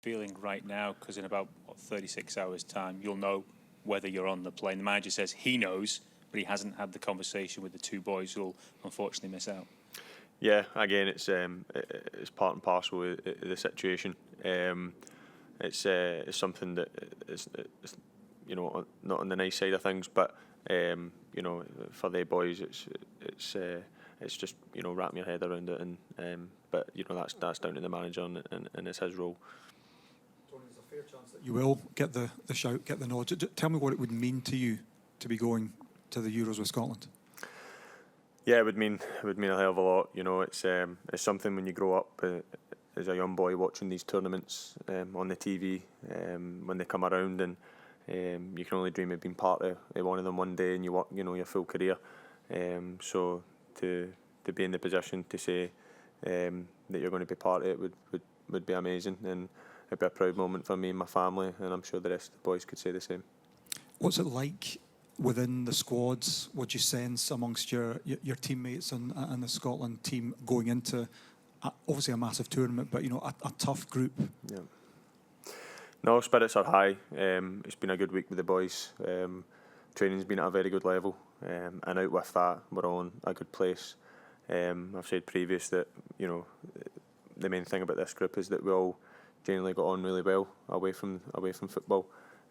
feeling right now? Because in about 36 hours' time, you'll know whether you're on the plane. The manager says he knows, but he hasn't had the conversation with the two boys who'll unfortunately miss out. Yeah, again, it's part and parcel of the situation. It's something that is not on the nice side of things, but for the boys, it's just wrapping your head around it, and but that's down to the manager and it's his role. Tony, there's a fair chance that you will get the shout, get the nod. Tell me what it would mean to you to be going to the Euros with Scotland. Yeah, it would mean a hell of a lot. It's something when you grow up as a young boy watching these tournaments on the TV when they come around, and you can only dream of being part of one of them one day, and you work your full career. So to be in the position to say that you're going to be part of it would be amazing, and it'd be a proud moment for me and my family, and I'm sure the rest of the boys could say the same. What's it like within the squads? What do you sense amongst your teammates and the Scotland team going into obviously a massive tournament, but a tough group? Yeah. No, spirits are high. It's been a good week with the boys. Training's been at a very good level, and out with that, we're all in a good place. I've said previous that the main thing about this group is that we all generally got on really well away from football,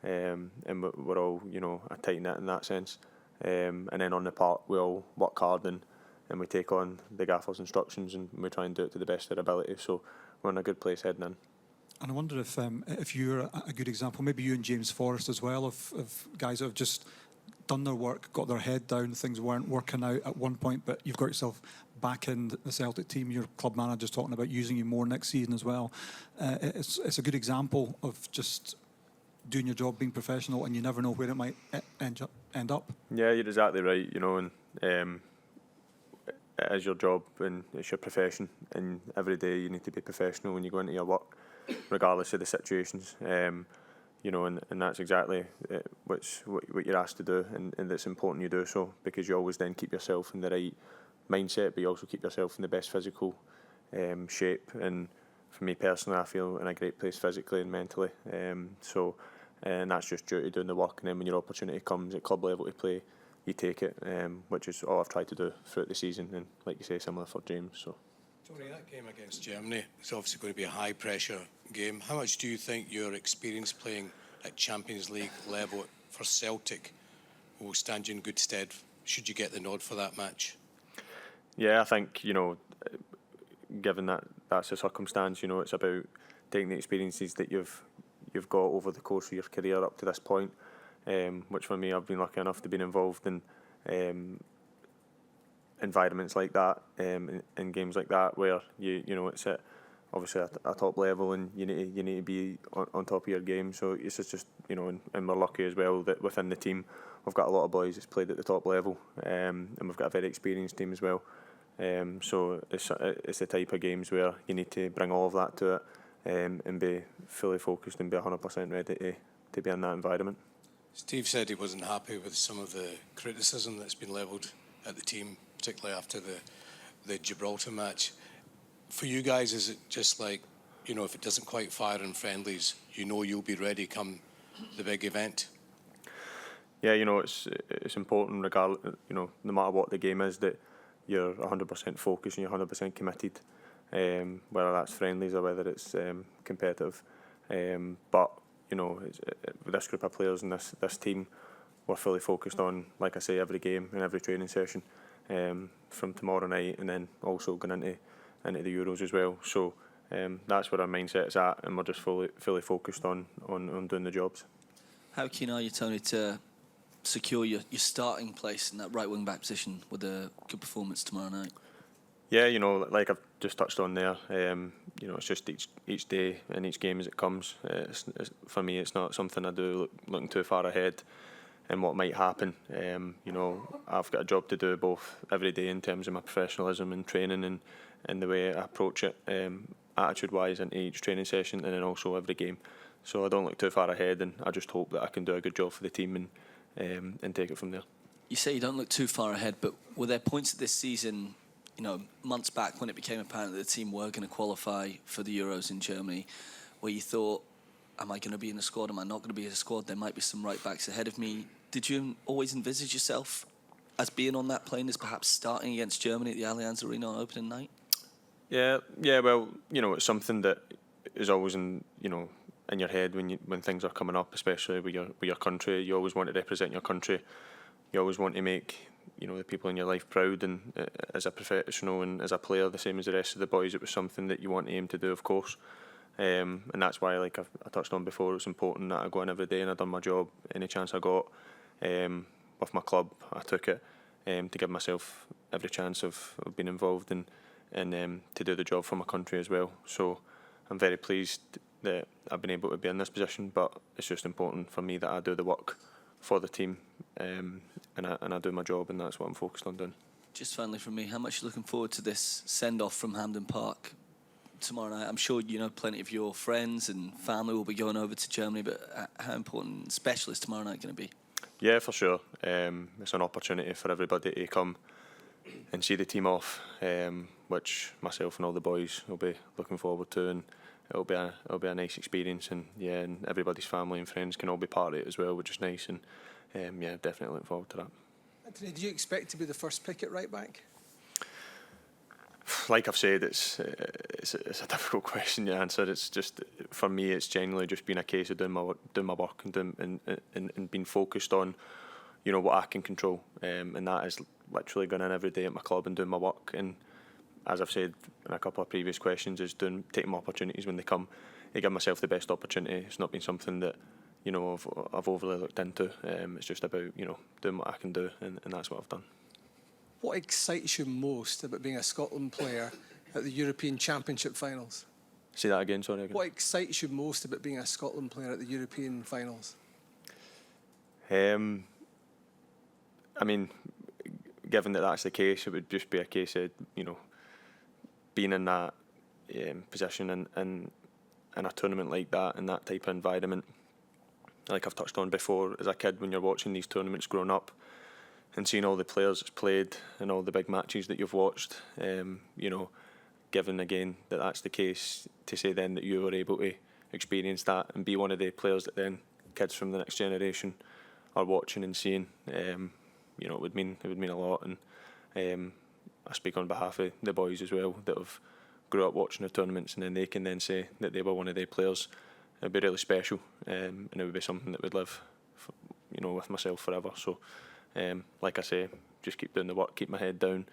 and we're all a tight knit in that sense. And then on the park, we all work hard and we take on the gaffer's instructions and we try and do it to the best of our ability. So we're in a good place heading in. And I wonder if you're a good example, maybe you and James Forrest as well, of guys that have just done their work, got their head down, things weren't working out at one point, but you've got yourself back in the Celtic team. Your club manager's talking about using you more next season as well. It's a good example of just doing your job, being professional, and you never know where it might end up. Yeah, you're exactly right, and it is your job and it's your profession, and every day you need to be professional when you go into your work, regardless of the situations. And that's exactly what you're asked to do, and it's important you do so, because you always then keep yourself in the right mindset, but you also keep yourself in the best physical shape. And for me personally, I feel in a great place physically and mentally. And that's just due to doing the work, and then when your opportunity comes at club level to play, you take it, which is all I've tried to do throughout the season, and like you say, similar for James. So. Tony, that game against Germany is obviously going to be a high pressure game. How much do you think your experience playing at Champions League level for Celtic will stand you in good stead should you get the nod for that match? Yeah, I think given that that's the circumstance, it's about taking the experiences that you've got over the course of your career up to this point, which for me, I've been lucky enough to be involved in environments like that, in games like that, where it's at obviously at a top level, and you need to be on top of your game. So it's just and we're lucky as well that within the team we've got a lot of boys that's played at the top level, and we've got a very experienced team as well. So it's the type of games where you need to bring all of that to it, and be fully focused and be 100% ready to be in that environment. Steve said he wasn't happy with some of the criticism that's been levelled at the team, particularly after the Gibraltar match. For you guys, is it just like, if it doesn't quite fire in friendlies, you'll be ready come the big event? Yeah, it's important, regardless, no matter what the game is, that you're 100% focused and you're 100% committed, whether that's friendlies or whether it's competitive. But with this group of players and this team, we're fully focused on, like I say, every game and every training session, from tomorrow night, and then also going into the Euros as well. So that's where our mindset is at, and we're just fully focused on doing the jobs. How keen are you, Tony, to secure your starting place in that right wing back position with a good performance tomorrow night? Yeah, like I've just touched on there, it's just each day and each game as it comes. It's, for me, it's not something I do looking too far ahead and what might happen. I've got a job to do both every day in terms of my professionalism and training and the way I approach it, attitude-wise, into each training session, and then also every game. So I don't look too far ahead, and I just hope that I can do a good job for the team and take it from there. You say you don't look too far ahead, but were there points this season, months back, when it became apparent that the team were going to qualify for the Euros in Germany, where you thought, am I going to be in the squad? Am I not going to be in the squad? There might be some right backs ahead of me. Did you always envisage yourself as being on that plane, as perhaps starting against Germany at the Allianz Arena on opening night? Yeah. Well, it's something that is always in your head when things are coming up, especially with your country. You always want to represent your country. You always want to make the people in your life proud, and as a professional and as a player, the same as the rest of the boys, it was something that you want to aim to do, of course. And that's why, like I touched on before, it's important that I go in every day and I done my job any chance I got. With my club, I took it to give myself every chance of being involved and to do the job for my country as well. So I'm very pleased that I've been able to be in this position, but it's just important for me that I do the work for the team, and I do my job, and that's what I'm focused on doing. Just finally from me, how much are you looking forward to this send-off from Hampden Park tomorrow night? I'm sure plenty of your friends and family will be going over to Germany, but how important and special is tomorrow night going to be? Yeah, for sure. It's an opportunity for everybody to come and see the team off, which myself and all the boys will be looking forward to, and it'll be a nice experience, and everybody's family and friends can all be part of it as well, which is nice, and definitely looking forward to that. Anthony, did you expect to be the first pick at right back? Like I've said, it's a difficult question to answer. It's just, for me, it's genuinely just been a case of doing my work and being focused on what I can control, and that is literally going in every day at my club and doing my work. And as I've said in a couple of previous questions, is taking my opportunities when they come to give myself the best opportunity. It's not been something that I've overly looked into. It's just about doing what I can do, and that's what I've done. What excites you most about being a Scotland player at the European Championship finals? Say that again, sorry. What excites you most about being a Scotland player at the European finals? I mean, given that that's the case, it would just be a case of being in that position in a tournament like that, in that type of environment. Like I've touched on before, as a kid, when you're watching these tournaments growing up and seeing all the players that's played and all the big matches that you've watched, given again that that's the case, to say then that you were able to experience that and be one of the players that then kids from the next generation are watching and seeing, it would mean a lot. And I speak on behalf of the boys as well that have grew up watching the tournaments, and then they can then say that they were one of their players. It'd be really special, and it would be something that would live, with myself forever. So, like I say, just keep doing the work, keep my head down,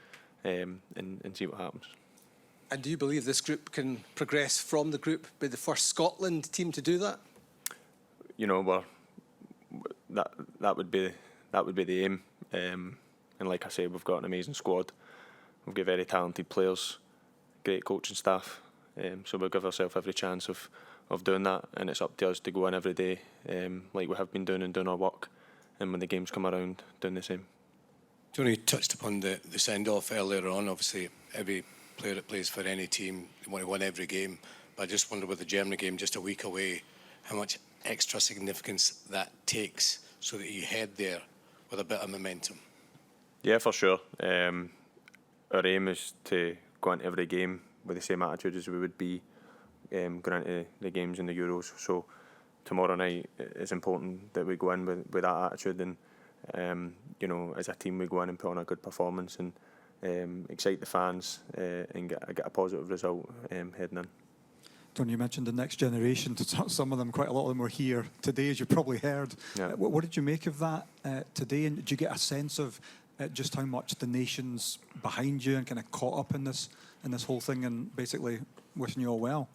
and see what happens. And do you believe this group can progress from the group, be the first Scotland team to do that? That would be the aim. And like I say, we've got an amazing squad. We've got very talented players, great coaching staff. So we'll give ourselves every chance of doing that, and it's up to us to go in every day, like we have been doing, and doing our work, and when the games come around, doing the same. Tony touched upon the send-off earlier on. Obviously, every player that plays for any team, they want to win every game. But I just wonder, with the Germany game just a week away, how much extra significance that takes so that you head there with a bit of momentum. Yeah, for sure. Our aim is to go into every game with the same attitude as we would be going into the games in the Euros. So tomorrow night it's important that we go in with that attitude, and as a team we go in and put on a good performance and excite the fans and get a positive result heading in. Don, you mentioned the next generation. Some of them, quite a lot of them, were here today, as you probably heard. Yeah. What did you make of that today? And did you get a sense of just how much the nation's behind you and kind of caught up in this whole thing, and basically wishing you all well?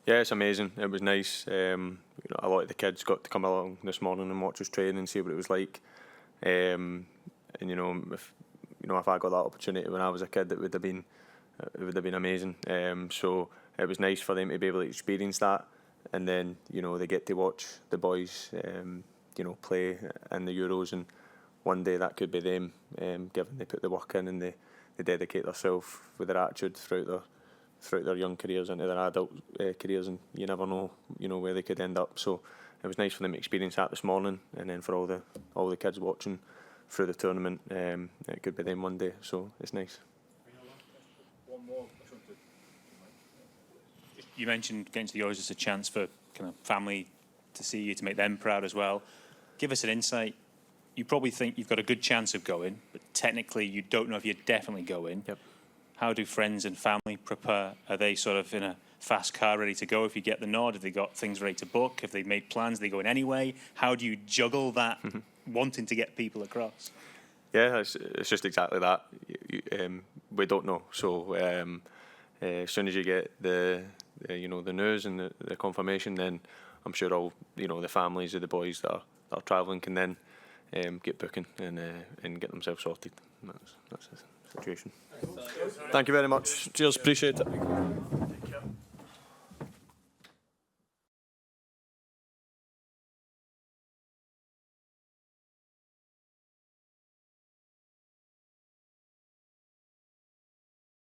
Yeah, it's amazing. It was nice. A lot of the kids got to come along this morning and watch us train and see what it was like. And if I got that opportunity when I was a kid, it would have been amazing. So it was nice for them to be able to experience that, and then they get to watch the boys play in the Euros, and one day that could be them, given they put the work in and they dedicate themselves with their attitude throughout their young careers into their adult careers, and you never know where they could end up. So it was nice for them to experience that this morning, and then for all the kids watching through the tournament, it could be them one day. So it's nice. You mentioned getting to the Euros as a chance for kind of family to see you, to make them proud as well. Give us an insight. You probably think you've got a good chance of going, but technically you don't know if you're definitely going. Yep. How do friends and family prepare? Are they sort of in a fast car ready to go if you get the nod? Have they got things ready to book? Have they made plans? Are they going anyway? How do you juggle that wanting to get people across? Yeah, it's just exactly that. We don't know. So as soon as you get the news and the confirmation, then I'm sure all the families of the boys that are travelling can then get booking and get themselves sorted. That's the situation. Thank you very much. Cheers, appreciate it.